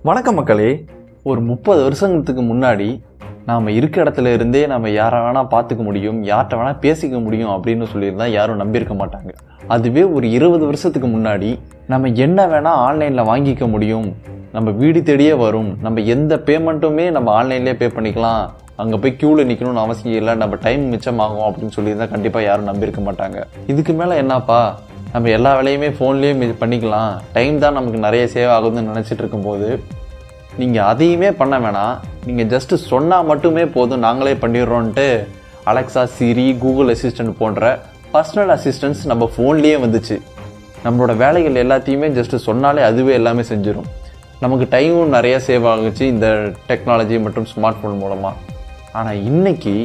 வணக்கம் மக்களே. ஒரு 30 வருஷத்துக்கு முன்னாடி நாம் இருக்க இடத்துல இருந்தே நம்ம யாரை வேணால் பார்த்துக்க முடியும், யார்கிட்ட வேணால் பேசிக்க முடியும் அப்படின்னு சொல்லியிருந்தா யாரும் நம்பியிருக்க மாட்டாங்க. அதுவே ஒரு 20 வருஷத்துக்கு முன்னாடி நம்ம என்ன வேணால் ஆன்லைனில் வாங்கிக்க முடியும், நம்ம வீடு தேடியே வரும், நம்ம எந்த பேமெண்ட்டுமே நம்ம ஆன்லைன்லேயே பே பண்ணிக்கலாம், அங்கே போய் க்யூவில் நிற்கணும்னு அவசியம் இல்லை, நம்ம டைம் மிச்சமாகும் அப்படின்னு சொல்லியிருந்தால் கண்டிப்பாக யாரும் நம்பியிருக்க மாட்டாங்க. இதுக்கு மேலே என்னப்பா, நம்ம எல்லா வேலையுமே ஃபோன்லேயே பண்ணிக்கலாம், டைம் தான் நமக்கு நிறைய சேவ் ஆகுதுன்னு நினச்சிட்டு இருக்கும்போது நீங்கள் அதையுமே பண்ண வேணாம், நீங்கள் ஜஸ்ட்டு சொன்னால் மட்டுமே போதும், நாங்களே பண்ணிடுறோன்ட்டு அலெக்ஸா, சிரி, கூகுள் அசிஸ்டன்ட் போன்ற பர்சனல் அசிஸ்டன்ட்ஸ் நம்ம ஃபோன்லேயே வந்துச்சு. நம்மளோட வேலைகள் எல்லாத்தையுமே ஜஸ்ட்டு சொன்னாலே அதுவே எல்லாமே செஞ்சிடும். நமக்கு டைமும் நிறையா சேவ் ஆகுச்சு இந்த டெக்னாலஜி மற்றும் ஸ்மார்ட் ஃபோன் மூலமாக. ஆனால் இன்றைக்கி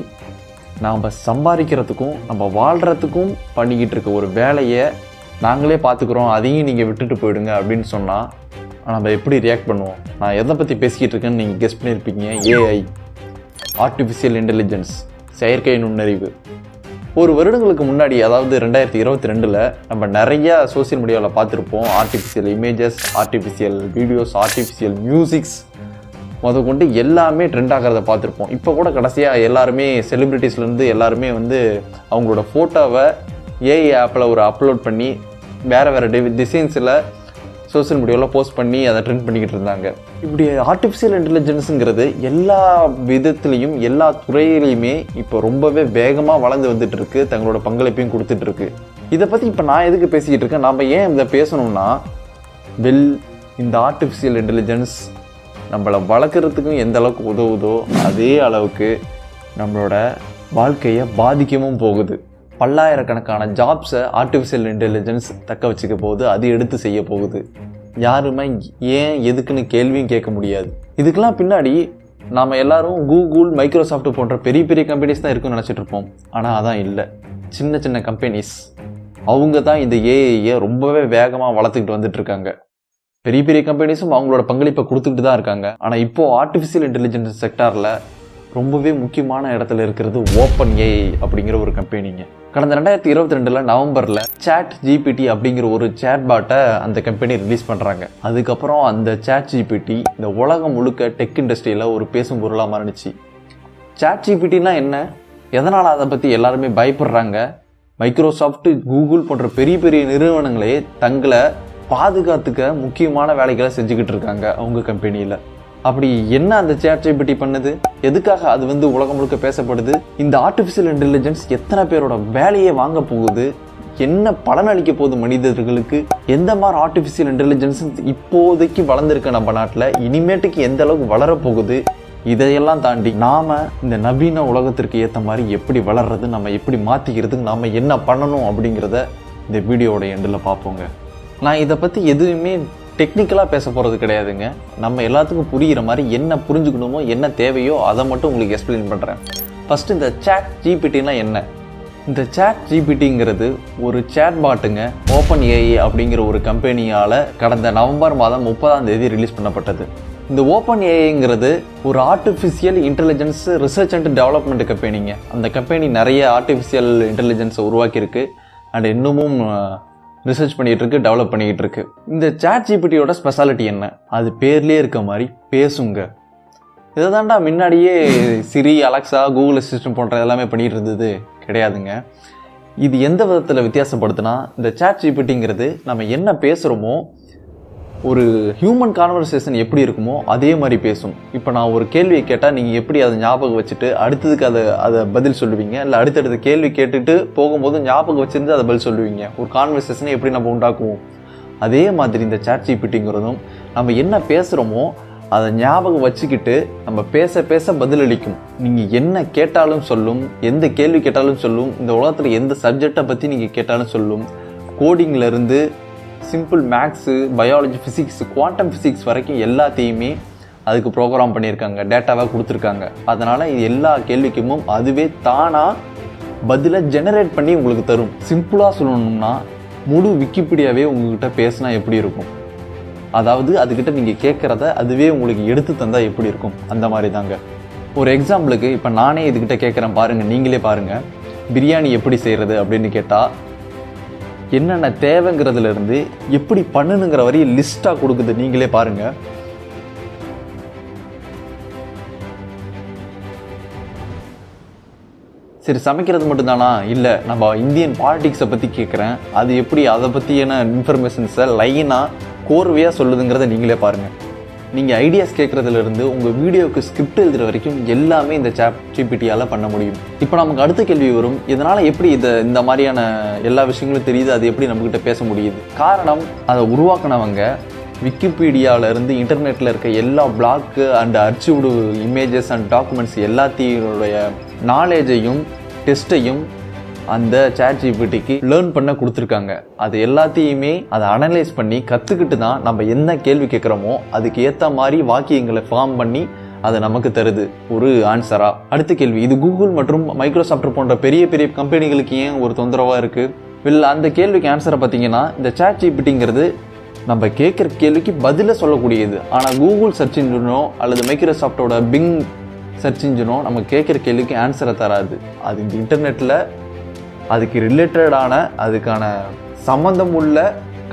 நாம் சம்பாதிக்கிறதுக்கும் நம்ம வாழ்கிறதுக்கும் பண்ணிக்கிட்டு இருக்க ஒரு வேலையை நாங்களே பார்த்துக்குறோம், அதையும் நீங்கள் விட்டுட்டு போயிடுங்க அப்படின்னு சொன்னால் நம்ம எப்படி ரியாக்ட் பண்ணுவோம்? நான் எதை பற்றி பேசிக்கிட்டு இருக்கேன்னு நீங்கள் கெஸ் பண்ணியிருப்பீங்க. ஏஐ, ஆர்டிஃபிஷியல் இன்டெலிஜென்ஸ், செயற்கை நுண்ணறிவு. ஒரு வருடங்களுக்கு முன்னாடி, அதாவது 2022 நம்ம நிறையா சோசியல் மீடியாவில் பார்த்துருப்போம். Artificial images, artificial videos, artificial musics கொண்டு எல்லாமே ட்ரெண்ட் ஆகிறத பார்த்துருப்போம். இப்போ கூட கடைசியாக எல்லாருமே செலிப்ரிட்டிஸ்லேருந்து எல்லாருமே அவங்களோட ஃபோட்டோவை ஏஐ ஆப்பில் அப்லோட் பண்ணி வேறு டிசைன்ஸில் சோசியல் மீடியாவில் போஸ்ட் பண்ணி அதை ட்ரெண்ட் பண்ணிக்கிட்டு இருந்தாங்க. இப்படி ஆர்டிஃபிஷியல் இன்டெலிஜென்ஸுங்கிறது எல்லா விதத்துலேயும் எல்லா துறையிலையுமே இப்போ ரொம்பவே வேகமாக வளர்ந்து வந்துட்டுருக்கு, தங்களோட பங்களிப்பையும் கொடுத்துட்ருக்கு. இதை பற்றி இப்போ நான் எதுக்கு பேசிக்கிட்டு இருக்கேன், நம்ம ஏன் இதை பேசணும்னா, இந்த ஆர்டிஃபிஷியல் இன்டெலிஜென்ஸ் நம்மளை வளர்க்குறதுக்கும் எந்த அளவுக்கு உதவுதோ அதே அளவுக்கு நம்மளோட வாழ்க்கையை பாதிக்கவும் போகுது. பல்லாயிரக்கணக்கான ஜாப்ஸை ஆர்டிஃபிஷியல் இன்டெலிஜென்ஸ் தக்க வச்சுக்க போகுது, அது எடுத்து செய்ய போகுது. யாருமே ஏன் எதுக்குன்னு கேள்வியும் கேட்க முடியாது. இதுக்கெல்லாம் பின்னாடி நாம் எல்லாரும் கூகுள், மைக்ரோசாஃப்ட் போன்ற பெரிய பெரிய கம்பெனிஸ் தான் இருக்குன்னு நினச்சிட்டு இருப்போம். ஆனால் அதான் இல்லை, சின்ன சின்ன கம்பெனிஸ் அவங்க தான் இந்த ஏஐயை ரொம்பவே வேகமாக வளர்த்துக்கிட்டு வந்துட்டு இருக்காங்க. பெரிய பெரிய கம்பெனிஸும் அவங்களோட பங்களிப்பை கொடுத்துக்கிட்டு தான் இருக்காங்க. ஆனால் இப்போது ஆர்டிஃபிஷியல் இன்டெலிஜென்ஸ் செக்டாரில் ரொம்பவே முக்கியமான இடத்துல இருக்கிறது OpenAI அப்படிங்கிற ஒரு கம்பெனிங்க. கடந்த 2022 நவம்பரில் ChatGPT அப்படிங்கிற ஒரு சேட்பாட்டை அந்த கம்பெனி ரிலீஸ் பண்ணுறாங்க. அதுக்கப்புறம் அந்த ChatGPT இந்த உலகம் முழுக்க டெக் இண்டஸ்ட்ரியில் ஒரு பேசும் பொருளாக மாறிடுச்சு. ChatGPTனா என்ன, எதனால் அதை பற்றி எல்லாருமே பயப்படுறாங்க? மைக்ரோசாஃப்ட், கூகுள் போன்ற பெரிய பெரிய நிறுவனங்களே தங்களை பாதுகாத்துக்க முக்கியமான வேலைகளை செஞ்சுக்கிட்டு இருக்காங்க அவங்க கம்பெனியில். அப்படி என்ன அந்த ChatGPT பண்ணுது, எதுக்காக அது உலகம் முழுக்க பேசப்படுது, இந்த ஆர்டிஃபிஷியல் இன்டெலிஜென்ஸ் எத்தனை பேரோட வேலையை வாங்க போகுது, என்ன பலனளிக்க போகுது மனிதர்களுக்கு, எந்த மாதிரி ஆர்டிஃபிஷியல் இன்டெலிஜென்ஸ் இப்போதைக்கு வளர்ந்துருக்க நம்ம நாட்டில் இனிமேட்டுக்கு எந்த அளவுக்கு வளரப்போகுது, இதையெல்லாம் தாண்டி நாம் இந்த நவீன உலகத்திற்கு ஏற்ற மாதிரி எப்படி வளர்றது, நம்ம எப்படி மாற்றிக்கிறதுக்கு நாம் என்ன பண்ணணும் அப்படிங்கிறத இந்த வீடியோவோட எண்டில் பார்ப்போங்க. நான் இதை பற்றி எதுவுமே டெக்னிக்கலாக பேச போகிறது கிடையாதுங்க. நம்ம எல்லாத்துக்கும் புரிகிற மாதிரி என்ன புரிஞ்சுக்கணுமோ, என்ன தேவையோ அதை மட்டும் உங்களுக்கு எக்ஸ்பிளைன் பண்ணுறேன். ஃபஸ்ட்டு இந்த ChatGPTனா என்ன? இந்த ChatGPTங்கிறது ஒரு சேட்பாட்டுங்க. OpenAI அப்படிங்கிற ஒரு கம்பெனியால் கடந்த நவம்பர் மாதம் 30 ரிலீஸ் பண்ணப்பட்டது. இந்த OpenAIங்கிறது ஒரு artificial intelligence research and development கம்பெனிங்க. அந்த கம்பெனி நிறைய ஆர்டிஃபிஷியல் இன்டெலிஜென்ஸை உருவாக்கியிருக்கு அண்ட் இன்னமும் ரிசர்ச் பண்ணிகிட்டு இருக்கு, டெவலப் பண்ணிக்கிட்டு இருக்கு. இந்த ChatGPTயோட ஸ்பெஷாலிட்டி என்ன? அது பேர்லேயே இருக்க மாதிரி பேசுங்க. இதை தாண்டா முன்னாடியே சிரி, அலெக்ஸா, கூகுள் அசிஸ்டன்ட் போன்ற எல்லாமே பண்ணிகிட்டு இருந்தது கிடையாதுங்க. இது எந்த விதத்தில் வித்தியாசப்படுத்துனா, இந்த ChatGPTங்கிறது நம்ம என்ன பேசுகிறோமோ, ஒரு ஹியூமன் கான்வர்சேஷன் எப்படி இருக்குமோ அதே மாதிரி பேசும். இப்போ நான் ஒரு கேள்வியை கேட்டால் நீங்கள் எப்படி அதை ஞாபகம் வச்சுட்டு அடுத்ததுக்கு அதை பதில் சொல்லுவீங்க, இல்லை அடுத்தடுத்த கேள்வி கேட்டுட்டு போகும்போது ஞாபகம் வச்சுருந்து அதை பதில் சொல்லுவீங்க. ஒரு கான்வர்சேஷனை எப்படி நம்ம உண்டாக்குவோம், அதே மாதிரி இந்த ChatGPTங்கிறதும் நம்ம என்ன பேசுகிறோமோ அதை ஞாபகம் வச்சுக்கிட்டு நம்ம பேச பேச பதிலளிக்கும். நீங்கள் என்ன கேட்டாலும் சொல்லும், எந்த கேள்வி கேட்டாலும் சொல்லும், இந்த உலகத்தில் எந்த சப்ஜெக்டை பற்றி நீங்கள் கேட்டாலும் சொல்லும். கோடிங்லேருந்து simple maths, biology, physics, quantum physics வரைக்கும் எல்லாத்தையுமே அதுக்கு ப்ரோக்ராம் பண்ணியிருக்காங்க, டேட்டாவாக கொடுத்துருக்காங்க. அதனால் இது எல்லா கேள்விக்கும் அதுவே தானாக பதிலை ஜெனரேட் பண்ணி உங்களுக்கு தரும். சிம்பிளாக சொல்லணும்னா முழு விக்கிபீடியாவே உங்கள்கிட்ட பேசினா எப்படி இருக்கும், அதாவது அதுக்கிட்ட நீங்கள் கேட்குறத அதுவே உங்களுக்கு எடுத்து தந்தால் எப்படி இருக்கும், அந்த மாதிரி தாங்க. ஒரு எக்ஸாம்பிளுக்கு இப்போ நானே இதுக்கிட்ட கேட்குறேன் பாருங்கள், நீங்களே பாருங்கள். பிரியாணி எப்படி செய்கிறது அப்படின்னு கேட்டால் என்னென்ன தேவைங்கிறதுலேருந்து எப்படி பண்ணணுங்கிற வரையும் லிஸ்ட்டாக கொடுக்குது. நீங்களே பாருங்கள். சரி சமைக்கிறது மட்டும்தானா? இல்லை, நம்ம இந்தியன் பாலிடிக்ஸை பற்றி கேட்குறேன், அது எப்படி அதை பற்றியான இன்ஃபர்மேஷன்ஸை லைனாக கோர்வையாக சொல்லுதுங்கிறத நீங்களே பாருங்கள். நீங்கள் ஐடியாஸ் கேட்குறதுலேருந்து உங்கள் வீடியோவுக்கு ஸ்கிரிப்ட் எழுதுகிற வரைக்கும் எல்லாமே இந்த ChatGPTயால் பண்ண முடியும். இப்போ நமக்கு அடுத்த கேள்வி வரும், இதனால் எப்படி இந்த மாதிரியான எல்லா விஷயங்களும் தெரியுது, அது எப்படி நம்மக்கிட்ட பேச முடியுது? காரணம், அதை உருவாக்கினவங்க விக்கிபீடியாவிலேருந்து இன்டர்நெட்டில் இருக்க எல்லா blog and archived images and documents எல்லாத்தையுடைய நாலேஜையும் டெஸ்ட்டையும் அந்த ChatGPTக்கு லேர்ன் பண்ண கொடுத்துருக்காங்க. அது எல்லாத்தையுமே அதை அனலைஸ் பண்ணி கற்றுக்கிட்டு தான் நம்ம என்ன கேள்வி கேட்குறோமோ அதுக்கு ஏற்ற மாதிரி வாக்கியங்களை ஃபார்ம் பண்ணி அதை நமக்கு தருது ஒரு ஆன்சரா. அடுத்த கேள்வி, இது கூகுள் மற்றும் மைக்ரோசாஃப்ட் போன்ற பெரிய பெரிய கம்பெனிகளுக்கு ஏன் ஒரு தொந்தரவாக இருக்குது? இல்லை, அந்த கேள்விக்கு ஆன்சரை பார்த்தீங்கன்னா, இந்த ChatGPTங்கிறது நம்ம கேட்குற கேள்விக்கு பதிலை சொல்லக்கூடியது. ஆனால் கூகுள் சர்ச் இன்ஜினோ அல்லது மைக்ரோசாஃப்டோட பிங் சர்ச் இன்ஜினோ நம்ம கேட்குற கேள்விக்கு ஆன்சரை தராது. அது இந்த இன்டர்நெட்டில் அதுக்கு ரிலேட்டடான அதுக்கான சம்மந்தம் உள்ள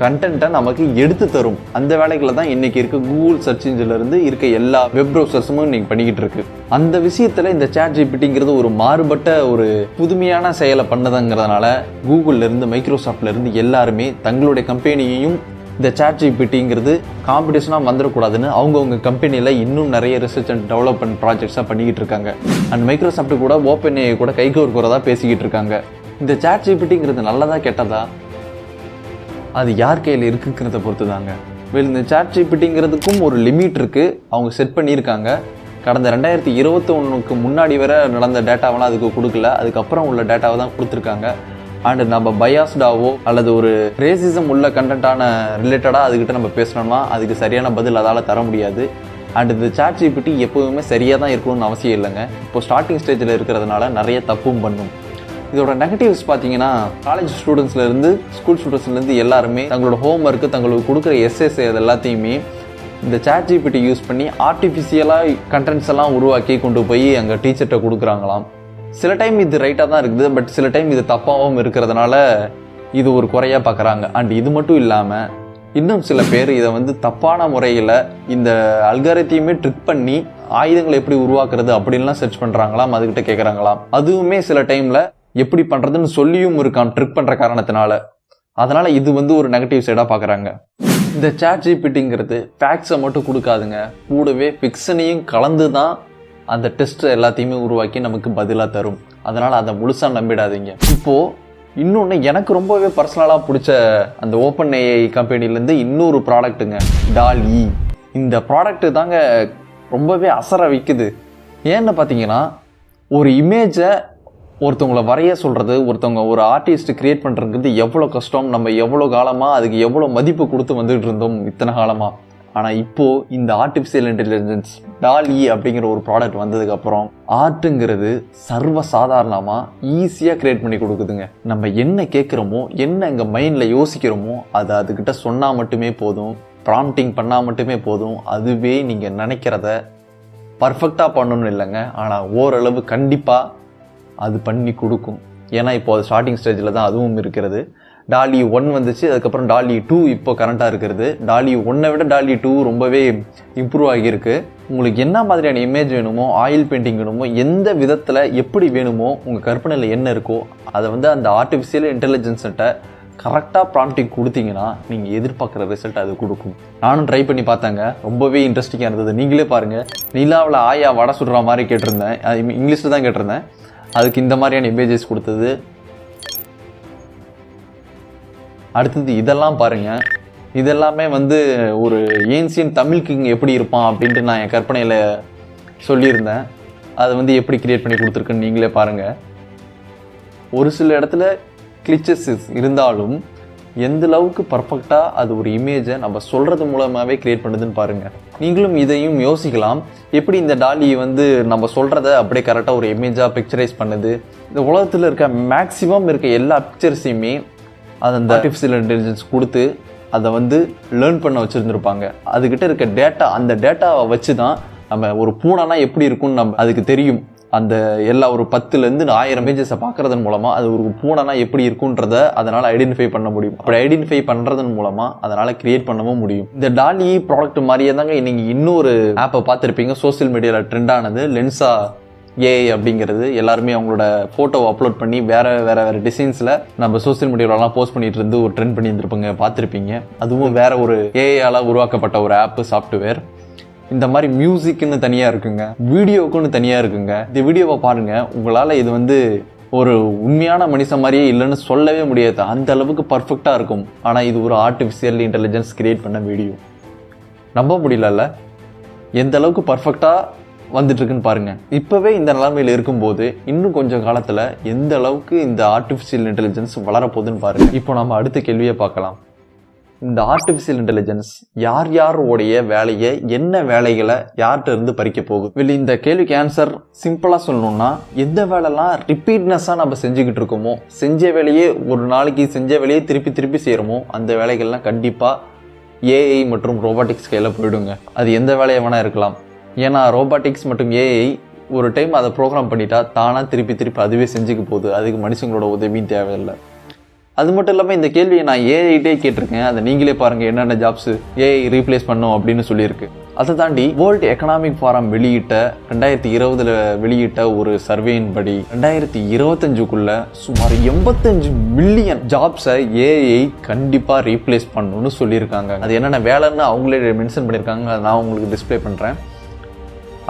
கண்டென்ட்டை நமக்கு எடுத்து தரும். அந்த வேலைகளை தான் இன்றைக்கி இருக்க கூகுள் சர்ச் இன்ஜின்லேருந்து இருக்க எல்லா வெப் ப்ரௌசர்ஸும் இன்றைக்கி பண்ணிக்கிட்டு இருக்கு. அந்த விஷயத்தில் இந்த ChatGPTங்கிறது ஒரு மாறுபட்ட ஒரு புதுமையான செயலை பண்ணதுங்கிறதுனால கூகுள்லேருந்து மைக்ரோசாஃப்ட்லேருந்து எல்லாருமே தங்களுடைய கம்பெனியையும் இந்த ChatGPTங்கிறது காம்படிஷனாக வந்துடக்கூடாதுன்னு அவங்கவுங்க கம்பெனியில் இன்னும் நிறைய ரிசர்ச் அண்ட் டெவலப்மெண்ட் ப்ராஜெக்ட்ஸாக பண்ணிக்கிட்டு இருக்காங்க. அண்ட் மைக்ரோசாஃப்ட் கூட OpenAI கூட கைகோர்க்கிறதா பேசிக்கிட்டு இருக்காங்க. இந்த ChatGPTங்கிறது நல்லதா கெட்டதா அது யார் கையில் இருக்குங்கிறத பொறுத்து தாங்க. இந்த ChatGPTங்கிறதுக்கும் ஒரு லிமிட் இருக்குது, அவங்க செட் பண்ணியிருக்காங்க. கடந்த 2021க்கு முன்னாடி வரை நடந்த டேட்டாவெல்லாம் அதுக்கு கொடுக்கல, அதுக்கப்புறம் உள்ள டேட்டாவை தான் கொடுத்துருக்காங்க. அண்டு நம்ம பயாஸ்டாவோ அல்லது ஒரு ரேசிசம் உள்ள கண்டென்ட்டான ரிலேட்டடாக அதுக்கிட்ட நம்ம பேசணும்னா அதுக்கு சரியான பதில் அதால் தர முடியாது. அண்ட் இந்த ChatGPT எப்போவுமே சரியாக தான் இருக்கணும்னு அவசியம் இல்லைங்க. இப்போ ஸ்டார்டிங் ஸ்டேஜில் இருக்கிறதுனால நிறைய தப்பும் பண்ணும். இதோட நெகட்டிவ்ஸ் பார்த்தீங்கன்னா, காலேஜ் ஸ்டூடெண்ட்ஸ்லேருந்து ஸ்கூல் ஸ்டூடெண்ட்ஸ்லேருந்து எல்லாருமே தங்களோட ஹோம் ஒர்க்கு தங்களுக்கு கொடுக்குற எஸ்எஸ் அது எல்லாத்தையுமே இந்த ChatGPT யூஸ் பண்ணி ஆர்டிஃபிஷியலாக கண்டென்ட்ஸ் எல்லாம் உருவாக்கி கொண்டு போய் அங்கே டீச்சர்கிட்ட கொடுக்குறாங்களாம். சில டைம் இது ரைட்டாக தான் இருக்குது, பட் சில டைம் இது தப்பாகவும் இருக்கிறதுனால இது ஒரு குறையாக பார்க்குறாங்க. அண்ட் இது மட்டும் இல்லாமல் இன்னும் சில பேர் இதை தப்பான முறையில் இந்த அல்காரித்தையுமே ட்ரிக் பண்ணி ஆயுதங்களை எப்படி உருவாக்குறது அப்படின்லாம் சர்ச் பண்ணுறாங்களாம், அதுக்கிட்ட கேட்குறாங்களாம். அதுவுமே சில டைமில் எப்படி பண்ணுறதுன்னு சொல்லியும் இருக்கான் ட்ரிக் பண்ணுற காரணத்தினால. அதனால் இது ஒரு நெகட்டிவ் சைடாக பார்க்குறாங்க. இந்த ChatGPTங்கிறது ஃபேக்ட்ஸை மட்டும் கொடுக்காதுங்க, கூடவே ஃபிக்ஷனையும் கலந்து தான் அந்த டெஸ்ட் எல்லாத்தையுமே உருவாக்கி நமக்கு பதிலாக தரும். அதனால் அதை முழுசாக நம்பிடாதீங்க. இப்போது இன்னொன்று எனக்கு ரொம்பவே பர்சனலாக பிடிச்ச அந்த OpenAI கம்பெனிலேருந்து இன்னொரு ப்ராடக்ட்டுங்க, DALL-E. இந்த ப்ராடக்ட்டு தாங்க ரொம்பவே அசர வைக்குது. ஏன்னு பார்த்தீங்கன்னா, ஒரு இமேஜை ஒருத்தவங்களை வரைய சொல்கிறது, ஒருத்தவங்க ஒரு ஆர்டிஸ்ட் கிரியேட் பண்ணுறதுக்கு எவ்வளோ கஷ்டம், நம்ம எவ்வளோ காலமாக அதுக்கு எவ்வளோ மதிப்பு கொடுத்து வந்துட்டு இருந்தோம் இத்தனை காலமாக. ஆனால் இப்போது இந்த ஆர்டிஃபிஷியல் இன்டெலிஜென்ஸ் DALL-E அப்படிங்கிற ஒரு ப்ராடக்ட் வந்ததுக்கப்புறம் ஆர்ட்டுங்கிறது சர்வசாதாரணமாக ஈஸியாக க்ரியேட் பண்ணி கொடுக்குதுங்க. நம்ம என்ன கேட்குறோமோ, என்ன எங்கள் மைண்டில் யோசிக்கிறோமோ அதை அதுக்கிட்ட சொன்னால் மட்டுமே போதும், ப்ராம்ப்டிங் பண்ணால் மட்டுமே போதும். அதுவே நீங்கள் நினைக்கிறத பர்ஃபெக்டாக பண்ணணும்னு இல்லைங்க, ஆனால் ஓரளவு கண்டிப்பாக அது பண்ணி கொடுக்கும். ஏன்னா இப்போ அது ஸ்டார்டிங் ஸ்டேஜில் தான் அதுவும் இருக்கிறது. DALL-E 1 வந்துச்சு, அதுக்கப்புறம் DALL-E 2 இப்போ கரண்ட்டாக இருக்கிறது. DALL-E 1 விட DALL-E 2 ரொம்பவே இம்ப்ரூவ் ஆகியிருக்கு. உங்களுக்கு என்ன மாதிரியான இமேஜ் வேணுமோ, ஆயில் பெயிண்டிங் வேணுமோ, எந்த விதத்தில் எப்படி வேணுமோ, உங்கள் கற்பனையில் என்ன இருக்கோ அதை அந்த ஆர்டிஃபிஷியல் இன்டெலிஜென்ஸ்கிட்ட கரெக்டாக ப்ராம்ப்டிங் கொடுத்தீங்கன்னா நீங்கள் எதிர்பார்க்குற ரிசல்ட் அது கொடுக்கும். நானும் ட்ரை பண்ணி பார்த்தாங்க, ரொம்பவே இன்ட்ரெஸ்டிங்காக இருந்தது. நீங்களே பாருங்கள், நிலாவில் ஆயா வடை சுடுற மாதிரி கேட்டிருந்தேன், இங்கிலீஷில் தான் கேட்டிருந்தேன், அதுக்கு இந்த மாதிரியான இமேஜஸ் கொடுத்தது. அடுத்தது இதெல்லாம் பாருங்கள், இதெல்லாமே ஒரு ஏன்சியன் தமிழ் கிங் எப்படி இருப்பான் அப்படின்ட்டு நான் என் கற்பனையில் சொல்லியிருந்தேன். அதை எப்படி கிரியேட் பண்ணி கொடுத்துருக்குன்னு நீங்களே பாருங்கள். ஒரு சில இடத்துல கிளிச்சஸ் இருந்தாலும் எந்த அளவுக்கு பர்ஃபெக்டாக அது ஒரு இமேஜை நம்ம சொல்கிறது மூலமாகவே க்ரியேட் பண்ணுதுன்னு பாருங்கள். நீங்களும் இதையும் யோசிக்கலாம், எப்படி இந்த DALL-E நம்ம சொல்கிறத அப்படியே கரெக்டாக ஒரு இமேஜாக பிக்சரைஸ் பண்ணுது. இந்த உலகத்தில் இருக்க மேக்ஸிமம் இருக்க எல்லா பிக்சர்ஸையுமே அது அந்த ஆர்டிஃபிஷியல் இன்டெலிஜென்ஸ் கொடுத்து அதை லேர்ன் பண்ண வச்சுருந்துருப்பாங்க. அதுக்கிட்ட இருக்க டேட்டா, அந்த டேட்டாவை வச்சு தான் நம்ம ஒரு பூனைனா எப்படி இருக்கும்னு நம்ம அதுக்கு தெரியும். அந்த எல்லா ஒரு 10லேருந்து 1000 இமேஜஸை பார்க்குறதன் மூலமாக அது ஒரு பூனைனா எப்படி இருக்குன்றத அதனால் ஐடென்டிஃபை பண்ண முடியும். அப்படி ஐடென்டிஃபை பண்ணுறதன் மூலமாக அதனால் க்ரியேட் பண்ணவும் முடியும். இந்த DALL-E ப்ராடக்ட் மாதிரியே தாங்க நீங்கள் இன்னொரு ஆப்பை பார்த்துருப்பீங்க, சோசியல் மீடியாவில் ட்ரெண்ட் ஆனது, லென்ஸா ஏஐ அப்படிங்கிறது. எல்லாருமே அவங்களோட ஃபோட்டோவை அப்லோட் பண்ணி வேறு டிசைன்ஸில் நம்ம சோசியல் மீடியாவிலலாம் போஸ்ட் பண்ணிட்டு இருந்து ஒரு ட்ரெண்ட் பண்ணி இருந்திருப்பீங்க, பார்த்துருப்பீங்க. அதுவும் வேற ஒரு ஏஐயால் உருவாக்கப்பட்ட ஒரு ஆப்பு, சாஃப்ட்வேர். இந்த மாதிரி மியூசிக்குன்னு தனியாக இருக்குங்க, வீடியோக்குன்னு தனியாக இருக்குங்க. இந்த வீடியோவை பாருங்கள், உங்களால் இது ஒரு உண்மையான மனுஷன் மாதிரியே இல்லைன்னு சொல்லவே முடியாது. அந்த அளவுக்கு பர்ஃபெக்டாக இருக்கும். ஆனால் இது ஒரு ஆர்டிஃபிஷியல் இன்டெலிஜென்ஸ் கிரியேட் பண்ண வீடியோ. நம்ப முடியலல்ல எந்த அளவுக்கு பர்ஃபெக்டாக வந்துட்டுருக்குன்னு பாருங்கள். இப்போவே இந்த நிலைமையில் இருக்கும்போது இன்னும் கொஞ்சம் காலத்தில் எந்த அளவுக்கு இந்த ஆர்டிஃபிஷியல் இன்டெலிஜென்ஸ் வளரப்போகுதுன்னு பாருங்கள். இப்போ நம்ம அடுத்த கேள்வியை பார்க்கலாம். இந்த ஆர்டிஃபிஷியல் இன்டெலிஜென்ஸ் யாருடைய வேலையை, என்ன வேலைகளை யார்கிட்ட இருந்து பறிக்க போகுது? இல்லை, இந்த கேள்விக்கு ஆன்சர் சிம்பிளாக சொல்லணும்னா, எந்த வேலைலாம் ரிப்பீட்னஸாக நம்ம செஞ்சுக்கிட்டு இருக்கோமோ, செஞ்ச வேலையே ஒரு நாளைக்கு செஞ்ச வேலையே திருப்பி செய்கிறோமோ, அந்த வேலைகள்லாம் கண்டிப்பாக ஏஐ மற்றும் ரோபாட்டிக்ஸ் கையில் போயிடுங்க. அது எந்த வேலையை வேணால் இருக்கலாம். ஏன்னா ரோபாட்டிக்ஸ் மற்றும் ஏஐ ஒரு டைம் அதை ப்ரோக்ராம் பண்ணிட்டா தானாக திருப்பி அதுவே செஞ்சுக்க போகுது. அதுக்கு மனுஷங்களோட உதவியும் தேவையில்லை. அது மட்டும் இல்லாமல் இந்த கேள்வியை நான் ஏஐட்டே கேட்டிருக்கேன். அதை நீங்களே பாருங்கள், என்னென்ன ஜாப்ஸ் ஏஐ ரீப்ளேஸ் பண்ணும் அப்படின்னு சொல்லியிருக்கு. அதை தாண்டி வேர்ல்டு எக்கனாமிக் ஃபாரம் 2020 வெளியிட்ட ஒரு சர்வேயின் படி 2025 சுமார் 85 மில்லியன் ஜாப்ஸை ஏஐ கண்டிப்பாக ரீப்ளேஸ் பண்ணணும்னு சொல்லியிருக்காங்க. அது என்னென்ன வேலைன்னு அவங்களே மென்ஷன் பண்ணியிருக்காங்க. அதை நான் உங்களுக்கு டிஸ்பிளே பண்ணுறேன்.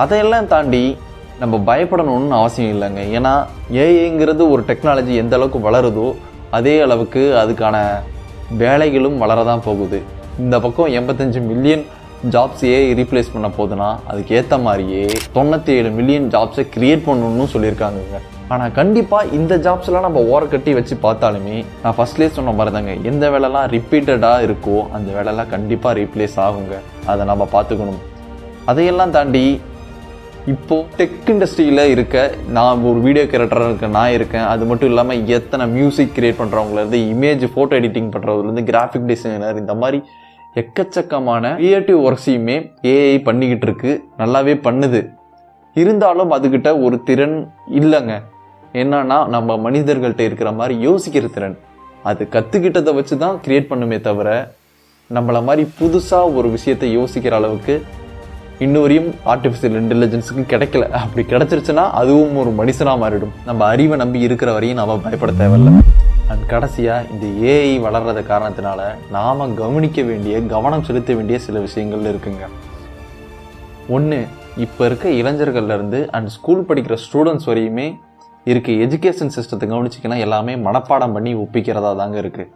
அதையெல்லாம் தாண்டி நம்ம பயப்படணும்னு அவசியம் இல்லைங்க. ஏன்னா ஏஐங்கிறது ஒரு டெக்னாலஜி எந்த அளவுக்கு வளருதோ அதே அளவுக்கு அதுக்கான வேலைகளும் வளரதான் போகுது. இந்த பக்கம் 85 மில்லியன் ஜாப்ஸ் ஏஐ ரீப்ளேஸ் பண்ண போதுன்னா அதுக்கு ஏற்ற மாதிரியே 97 மில்லியன் ஜாப்ஸை கிரியேட் பண்ணணும்னு சொல்லியிருக்காங்க. ஆனால் கண்டிப்பாக இந்த ஜாப்ஸ்லாம் நம்ம ஓரக்கட்டி வச்சு பார்த்தாலுமே, நான் ஃபர்ஸ்ட்லேயே சொன்ன மாதிரி தாங்க, எந்த வேலைலாம் ரிப்பீட்டடாக இருக்கோ அந்த வேலைலாம் கண்டிப்பாக ரீப்ளேஸ் ஆகுங்க. அதை நம்ம பார்த்துக்கணும். அதையெல்லாம் தாண்டி இப்போது டெக் இண்டஸ்ட்ரியில் இருக்க நான் ஒரு வீடியோ கிரியேட்டராக நான் இருக்கேன். அது மட்டும் இல்லாமல் எத்தனை மியூசிக் கிரியேட் பண்ணுறவங்கலேருந்து, இமேஜ் ஃபோட்டோ எடிட்டிங் பண்ணுறதுலேருந்து, கிராஃபிக் டிசைனர், இந்த மாதிரி எக்கச்சக்கமான கிரியேட்டிவ் ஒர்க்ஸையுமே ஏஐ பண்ணிக்கிட்டு இருக்கு. நல்லாவே பண்ணுது. இருந்தாலும் அதுக்கிட்ட ஒரு திறன் இல்லைங்க. என்னன்னா நம்ம மனிதர்கள்ட்ட இருக்கிற மாதிரி யோசிக்கிற திறன். அது கற்றுக்கிட்டதை வச்சு தான் கிரியேட் பண்ணுமே தவிர நம்மளை மாதிரி புதுசாக ஒரு விஷயத்தை யோசிக்கிற அளவுக்கு இன்னும் வரையும் ஆர்டிஃபிஷியல் இன்டெலிஜென்ஸுக்கு கிடைக்கல. அப்படி கிடைச்சிருச்சுன்னா அதுவும் ஒரு மனுஷனாக மாறிடும். நம்ம அறிவை நம்பி இருக்கிற வரையும் நம்ம பயப்பட தேவையில்லை. அண்ட் கடைசியாக இந்த ஏஐ வளர்கிற காரணத்தினால நாம் கவனம் செலுத்த வேண்டிய சில விஷயங்கள் இருக்குங்க. ஒன்று, இப்போ இருக்க இளைஞர்கள்லேருந்து அண்ட் ஸ்கூல் படிக்கிற ஸ்டூடெண்ட்ஸ் வரையுமே இருக்க எஜுகேஷன் சிஸ்டத்தை கவனிச்சிங்கன்னா எல்லாமே மனப்பாடம் பண்ணி ஒப்பிக்கிறதா தாங்க இருக்குது.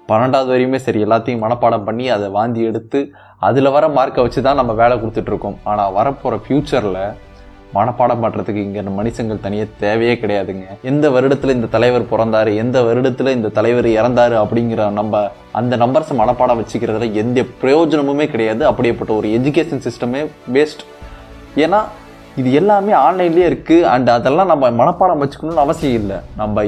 12வது வரையுமே சரி, எல்லாத்தையும் மனப்பாடம் பண்ணி அதை வாந்தி எடுத்து அதில் வர மார்க்கை வச்சு தான் நம்ம வேலை கொடுத்துட்ருக்கோம். ஆனால் வரப்போகிற ஃப்யூச்சரில் மனப்பாடம் பண்ணுறதுக்கு இங்கே மனுஷங்கள் தனியாக தேவையே கிடையாதுங்க. எந்த வருடத்தில் இந்த தலைவர் பிறந்தார், எந்த வருடத்தில் இந்த தலைவர் இறந்தார் அப்படிங்கிற அந்த நம்பர்ஸை மனப்பாடம் வச்சுக்கிறதுல எந்த பிரயோஜனமுமே கிடையாது. அப்படியேப்பட்ட ஒரு எஜுகேஷன் சிஸ்டமே வேஸ்ட். ஏன்னா இது எல்லாமே ஆன்லைன்லேயே இருக்குது. அண்ட் அதெல்லாம் நம்ம மனப்பாடம் வச்சுக்கணும்னு அவசியம் இல்லை. நம்ம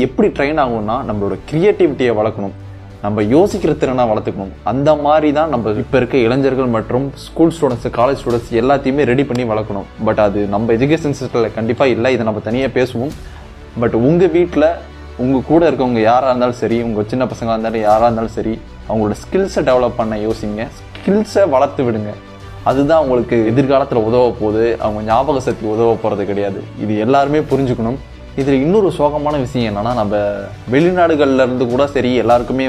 எப்படி ட்ரெயின் ஆகணும்னா நம்மளோட க்ரியேட்டிவிட்டியை வளர்க்கணும், நம்ம யோசிக்கிற திறனை வளர்த்துக்கணும். அந்த மாதிரி தான் நம்ம இப்போ இருக்க இளைஞர்கள் மற்றும் ஸ்கூல் ஸ்டூடெண்ட்ஸ், காலேஜ் ஸ்டூடெண்ட்ஸ் எல்லாத்தையுமே ரெடி பண்ணி வளர்க்கணும். பட் அது நம்ம எஜுகேஷன் சிஸ்டத்தில் கண்டிப்பாக இல்லை. இதை நம்ம தனியாக பேசுவோம். பட் உங்கள் வீட்டில் உங்கள் கூட இருக்கவங்க யாராக இருந்தாலும் சரி, உங்கள் சின்ன பசங்களாக இருந்தாலும் யாராக இருந்தாலும் சரி, அவங்களோட ஸ்கில்ஸை டெவலப் பண்ண யோசிங்க. ஸ்கில்ஸை வளர்த்து விடுங்க. அதுதான் உங்களுக்கு எதிர்காலத்தில் உதவ போகுது. அவங்க ஞாபக சக்தி உதவ போகிறது கிடையாது. இது எல்லாருமே புரிஞ்சுக்கணும். இதில் இன்னொரு சோகமான விஷயம் என்னென்னா, நம்ம வெளிநாடுகளில் இருந்து கூட சரி எல்லாருக்குமே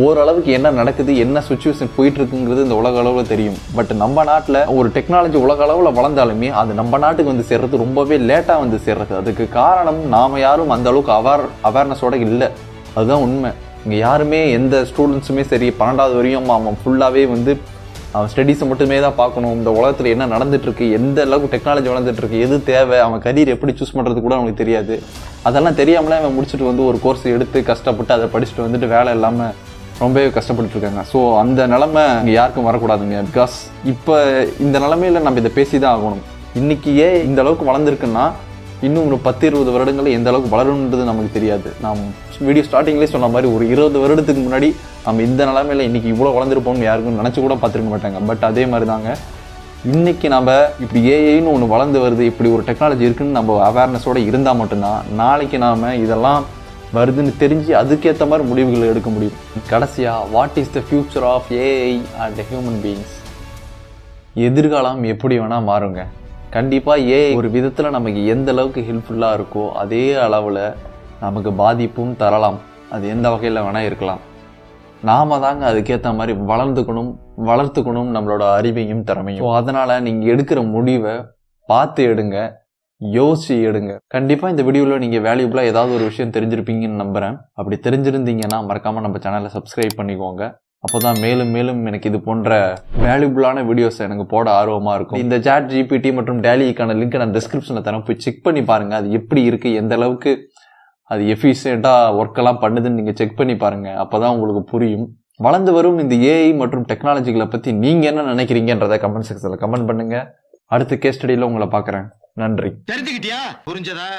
ஓரளவுக்கு என்ன நடக்குது, என்ன சுச்சுவேஷன் போயிட்டுருக்குங்கிறது இந்த உலக அளவில் தெரியும். பட் நம்ம நாட்டில் ஒரு டெக்னாலஜி உலக அளவில் வளர்ந்தாலுமே அது நம்ம நாட்டுக்கு சேர்றது ரொம்பவே லேட்டாக சேர்றது. அதுக்கு காரணம் நாம் யாரும் அந்த அளவுக்கு அவேர்னஸோடு இல்லை. அதுதான் உண்மை. இங்கே யாருமே எந்த ஸ்டூடெண்ட்ஸுமே சரி 12வது வரையும் அவன் ஃபுல்லாகவே அவன் ஸ்டடீஸை மட்டுமே தான் பார்க்கணும். இந்த உலகத்தில் என்ன நடந்துட்டுருக்கு, எந்த அளவுக்கு டெக்னாலஜி வளர்ந்துட்டுருக்கு, எது தேவை, அவன் கரியர் எப்படி சூஸ் பண்ணுறது கூட அவனுக்கு தெரியாது. அதெல்லாம் தெரியாமலே அவன் முடிச்சுட்டு ஒரு கோர்ஸ் எடுத்து கஷ்டப்பட்டு அதை படிச்சுட்டு வேலை இல்லாமல் ரொம்பவே கஷ்டப்பட்டுருக்காங்க. ஸோ அந்த நிலமை இங்கே யாருக்கும் வரக்கூடாதுங்க. பிகாஸ் இப்போ இந்த நிலமையில் நம்ம இதை பேசி தான் ஆகணும். இன்றைக்கி இந்த அளவுக்கு வளர்ந்துருக்குன்னா இன்னும் ஒரு 10-20 வருடங்கள் எந்த அளவுக்கு வளரும்ன்றது நமக்கு தெரியாது. நாம் வீடியோ ஸ்டார்டிங்லேயே சொன்ன மாதிரி ஒரு 20 வருடத்துக்கு முன்னாடி நம்ம இந்த நிலைமையில் இன்றைக்கி இவ்வளோ வளர்ந்துருப்போம்னு யாருக்கும் நினச்சி கூட பார்த்துருக்க மாட்டாங்க. பட் அதே மாதிரி தாங்க இன்றைக்கி நம்ம இப்படி ஏஐன்னு ஒன்று வளர்ந்து வருது, இப்படி ஒரு டெக்னாலஜி இருக்குதுன்னு நம்ம அவேர்னஸோடு இருந்தால் மட்டும்தான் நாளைக்கு நாம் இதெல்லாம் வருதுன்னு தெரிஞ்சு அதுக்கேற்ற மாதிரி முடிவுகளை எடுக்க முடியும். கடைசியாக, what is the future of AI and human beings? எதிர்காலம் எப்படி வேணால் மாறுங்க. கண்டிப்பாக ஏஐ ஒரு விதத்தில் நமக்கு எந்த அளவுக்கு ஹெல்ப்ஃபுல்லாக இருக்கோ அதே அளவில் நமக்கு பாதிப்பும் தரலாம். அது எந்த வகையில் வேணால் இருக்கலாம். நாம தாங்க அதுக்கேற்ற மாதிரி வளர்த்துக்கணும் நம்மளோட அறிவையும் திறமையும். அதனால் நீங்கள் எடுக்கிற முடிவை பார்த்து எடுங்க, யோசிச்சு எடுங்க. கண்டிப்பாக இந்த வீடியோவில் நீங்கள் வேல்யூபிளாக ஏதாவது ஒரு விஷயம் தெரிஞ்சிருப்பீங்கன்னு நம்புகிறேன். அப்படி தெரிஞ்சிருந்தீங்கன்னா மறக்காமல் நம்ம சேனலை சப்ஸ்கிரைப் பண்ணிக்கோங்க. அப்போ தான் மேலும் மேலும் எனக்கு இது போன்ற வேல்யூபிளான வீடியோஸ் எனக்கு போட ஆர்வமாக இருக்கும். இந்த ChatGPT மற்றும் டேலிக்கான லிங்க் நான் டிஸ்கிரிப்ஷனில் தரேன், போய் செக் பண்ணி பாருங்கள். அது எப்படி இருக்குது, எந்த அளவுக்கு அது எஃபிஷியண்ட்டாக ஒர்க்கெல்லாம் பண்ணுதுன்னு நீங்கள் செக் பண்ணி பாருங்கள். அப்போ தான் உங்களுக்கு புரியும். வளர்ந்து வரும் இந்த ஏஐ மற்றும் டெக்னாலஜிகளை பற்றி நீங்கள் என்ன நினைக்கிறீங்கன்றதை கமெண்ட் செக்ஷனில் கமெண்ட் பண்ணுங்கள். அடுத்த கேஸ் ஸ்டடியில் உங்களை பார்க்குறேன். நன்றி. தெரிஞ்சுக்கிட்டியா? புரிஞ்சதா?